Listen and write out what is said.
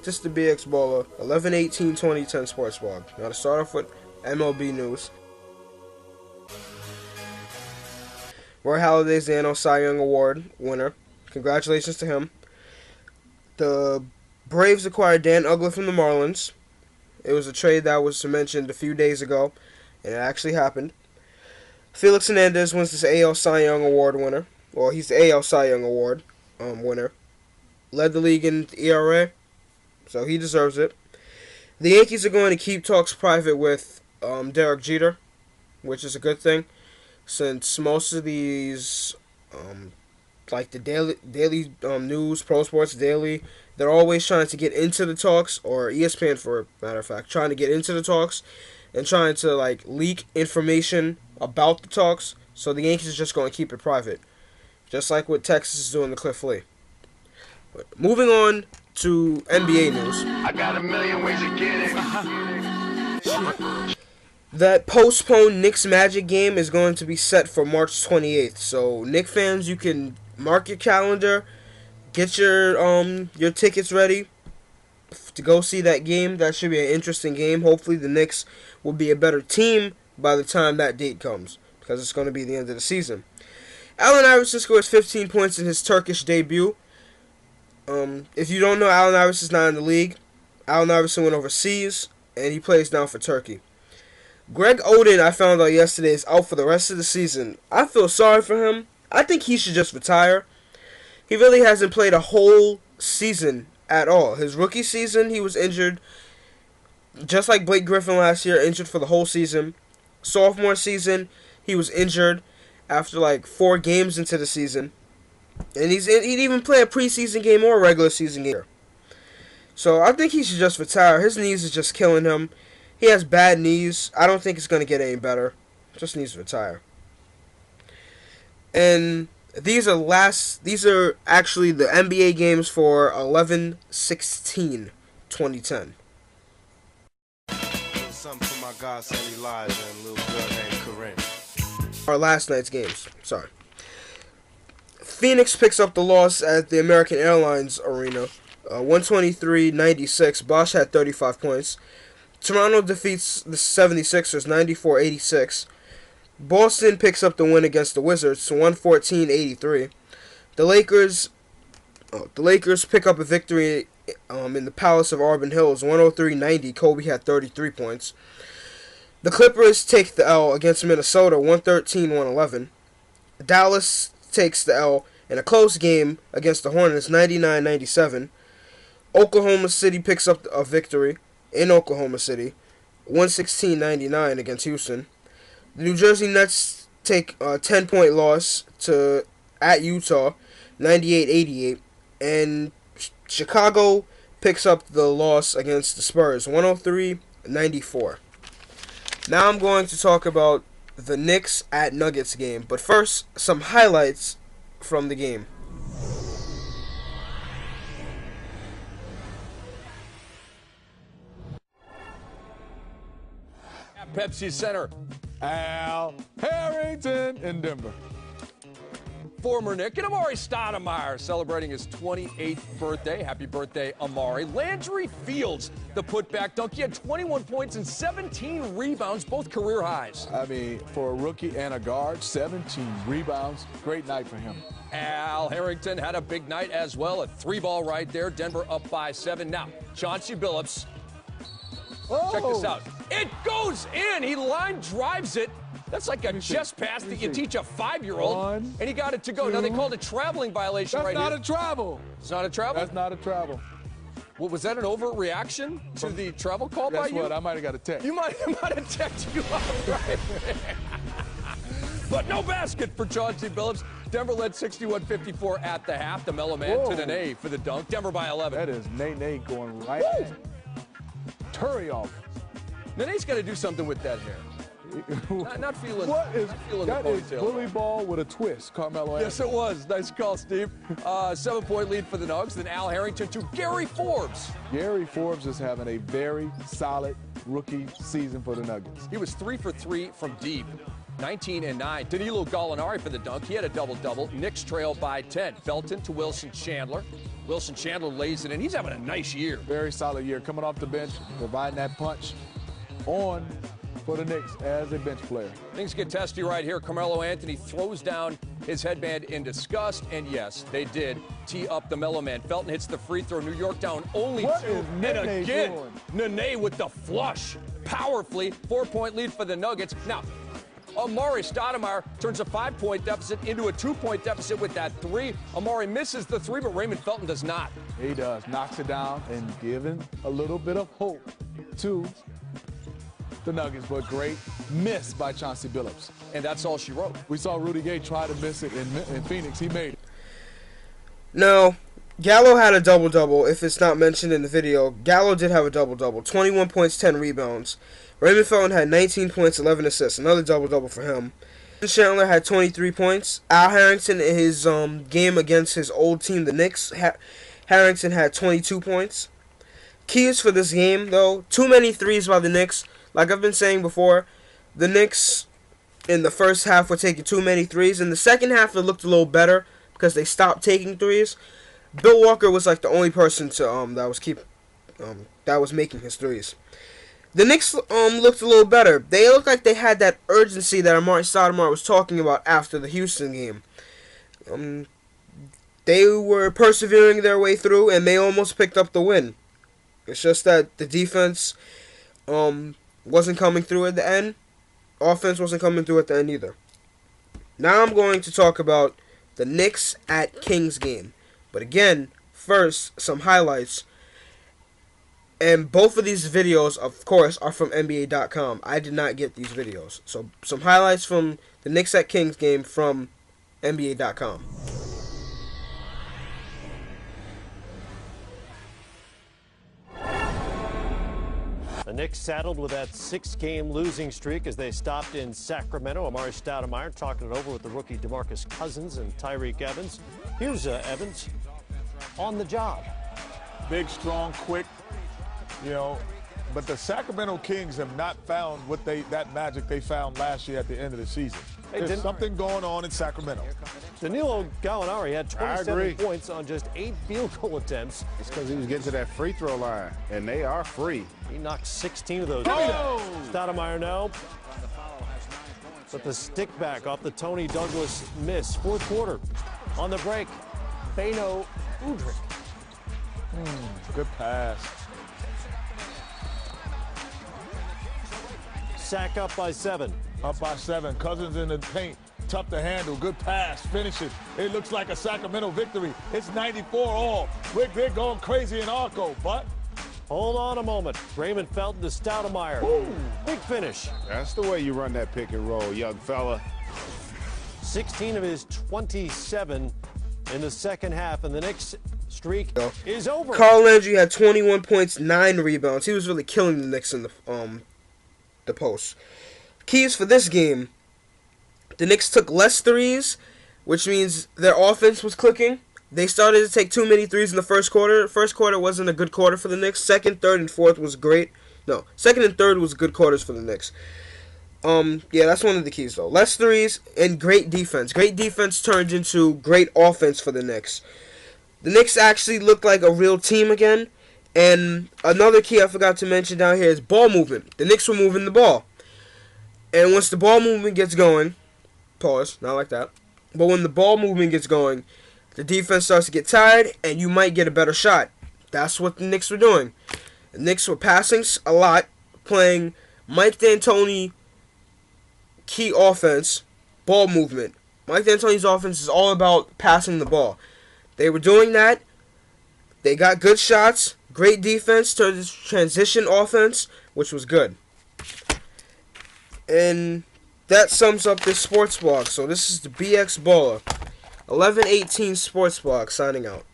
This is the BX Baller, 11/18/2010 Sports Blog. Now to start off with MLB news. Roy Halladay's the NL Cy Young Award winner. Congratulations to him. The Braves acquired Dan Uggla from the Marlins. It was a trade that was mentioned a few days ago, and it actually happened. Felix Hernandez wins this AL Cy Young Award winner. Well, he's the AL Cy Young Award winner. Led the league in ERA, so he deserves it. The Yankees are going to keep talks private with Derek Jeter, which is a good thing, since most of these, like the daily news, Pro Sports Daily, they're always trying to get into the talks, or ESPN for a matter of fact, trying to get into the talks and trying to like leak information about the talks. So the Yankees are just going to keep it private, just like what Texas is doing to Cliff Lee. But moving on to NBA news. I got a million ways to get it. That postponed Knicks Magic game is going to be set for March 28th. So Knicks fans, you can mark your calendar, get your tickets ready to go see that game. That should be an interesting game. Hopefully the Knicks will be a better team by the time that date comes, because it's going to be the end of the season. Allen Iverson scores 15 points in his Turkish debut. If you don't know, Allen Iverson is not in the league. Allen Iverson went overseas, and he plays now for Turkey. Greg Oden, I found out yesterday, is out for the rest of the season. I feel sorry for him. I think he should just retire. He really hasn't played a whole season at all. His rookie season, he was injured, just like Blake Griffin last year, injured for the whole season. Sophomore season, he was injured after like 4 games into the season. And he didn't even play a preseason game or a regular season game. So I think he should just retire. His knees is just killing him. He has bad knees. I don't think it's going to get any better. Just needs to retire. And these are actually the NBA games for 11/16/2010. Something for my godson Elijah and a little girl named Corinne. Our last night's games. Sorry. Phoenix picks up the loss at the American Airlines Arena. 123-96. Bosch had 35 points. Toronto defeats the 76ers 94-86. Boston picks up the win against the Wizards 114-83. The Lakers pick up a victory in the Palace of Auburn Hills 103-90. Kobe had 33 points. The Clippers take the L against Minnesota 113-111. Dallas takes the L in a close game against the Hornets 99-97. Oklahoma City picks up a victory in Oklahoma City 116-99 against Houston. The New Jersey Nets take a 10-point loss at Utah 98-88, and Chicago picks up the loss against the Spurs 103-94. Now I'm going to talk about the Knicks at Nuggets game, but first, some highlights from the game. At Pepsi Center, Al Harrington in Denver. Former Knick and Amari Stoudemire celebrating his 28th birthday. Happy birthday, Amari. Landry Fields, the putback dunk. He had 21 points and 17 rebounds, both career highs. I mean, for a rookie and a guard, 17 rebounds. Great night for him. Al Harrington had a big night as well. A 3-ball right there. Denver up by 7. Now, Chauncey Billups. Oh. Check this out. It goes in. He line drives it. That's like a chest pass that you teach a 5-year-old. And he got it to go. Now, they called a traveling violation right here. That's not a travel. It's not a travel? That's not a travel. Well, was that an overreaction to the travel call by you? Guess what? I might have got a text. You might have texted you out, right? But no basket for Chauncey Billups. Denver led 61-54 at the half. The mellow man to Nene for the dunk. Denver by 11. That is Nene going right in. Turry off. Nene's got to do something with that hair. Not feeling. What is that? Is bully ball with a twist, Carmelo. Yes, it was. Nice call, Steve. 7-point lead for the Nugs. Then Al Harrington to Gary Forbes. Gary Forbes is having a very solid rookie season for the Nuggets. He was 3 for 3 from deep. 19 and 9. Danilo Gallinari for the dunk. He had a double-double. Knicks trail by 10. Felton to Wilson Chandler. Wilson Chandler lays it in. He's having a nice year. Very solid year. Coming off the bench, providing that punch on for the Knicks as a bench player. Things get testy right here. Carmelo Anthony throws down his headband in disgust. And yes, they did tee up the Mellow Man. Felton hits the free throw. New York down only 2. And again, Nene with the flush. Powerfully, 4-point lead for the Nuggets. Now, Amari Stoudemire turns a 5-point deficit into a 2-point deficit with that 3. Amari misses the 3, but Raymond Felton does not. He does. Knocks it down and giving a little bit of hope to the Nuggets, but great miss by Chauncey Billups. And that's all she wrote. We saw Rudy Gay try to miss it in Phoenix. He made it. No, Gallo had a double-double. If it's not mentioned in the video, Gallo did have a double-double. 21 points, 10 rebounds. Raymond Felton had 19 points, 11 assists. Another double-double for him. Chandler had 23 points. Al Harrington, in his game against his old team, the Knicks, Harrington had 22 points. Keys for this game, though, too many threes by the Knicks. Like I've been saying before, the Knicks in the first half were taking too many threes. In the second half, it looked a little better because they stopped taking threes. Bill Walker was like the only person to that was making his threes. The Knicks looked a little better. They looked like they had that urgency that Amari Stoudemire was talking about after the Houston game. They were persevering their way through, and they almost picked up the win. It's just that the defense wasn't coming through at the end. Offense wasn't coming through at the end either. Now I'm going to talk about the Knicks at Kings game. But again, first, some highlights. And both of these videos, of course, are from NBA.com. I did not get these videos. So, some highlights from the Knicks at Kings game from NBA.com. The Knicks saddled with that 6-game losing streak as they stopped in Sacramento. Amari Stoudemire talking it over with the rookie DeMarcus Cousins and Tyreek Evans. Here's Evans on the job. Big, strong, quick, but the Sacramento Kings have not found that magic they found last year at the end of the season. There's something going on in Sacramento. Danilo Gallinari had 27 points on just 8 field goal attempts. It's because he was getting to that free throw line, and they are free. He knocked 16 of those. Stoudemire now. But the stick back off the Tony Douglas miss. Fourth quarter. On the break, Beno Udrih. Good pass. Sack up by 7. Up by 7. Cousins in the paint. Tough to handle. Good pass. Finish it. It looks like a Sacramento victory. It's 94 all. We're going crazy in Arco, but hold on a moment. Raymond Felton to Stoudemire. Big finish. That's the way you run that pick and roll, young fella. 16 of his 27 in the second half, and the Knicks streak is over. Carl Landry had 21 points, 9 rebounds. He was really killing the Knicks in the post. Keys for this game: the Knicks took less threes, which means their offense was clicking. They started to take too many threes in the first quarter. First quarter wasn't a good quarter for the Knicks. Second, third, and fourth was great. No, second and third was good quarters for the Knicks. Yeah, that's one of the keys, though. Less threes and great defense. Great defense turned into great offense for the Knicks. The Knicks actually looked like a real team again. And another key I forgot to mention down here is ball movement. The Knicks were moving the ball. And once the ball movement gets going, pause, not like that, but when the ball movement gets going, the defense starts to get tired, and you might get a better shot. That's what the Knicks were doing. The Knicks were passing a lot, playing Mike D'Antoni key offense, ball movement. Mike D'Antoni's offense is all about passing the ball. They were doing that. They got good shots, great defense, turned this transition offense, which was good. And that sums up this sports blog. So this is the BX Baller 1118 Sports Blog signing out.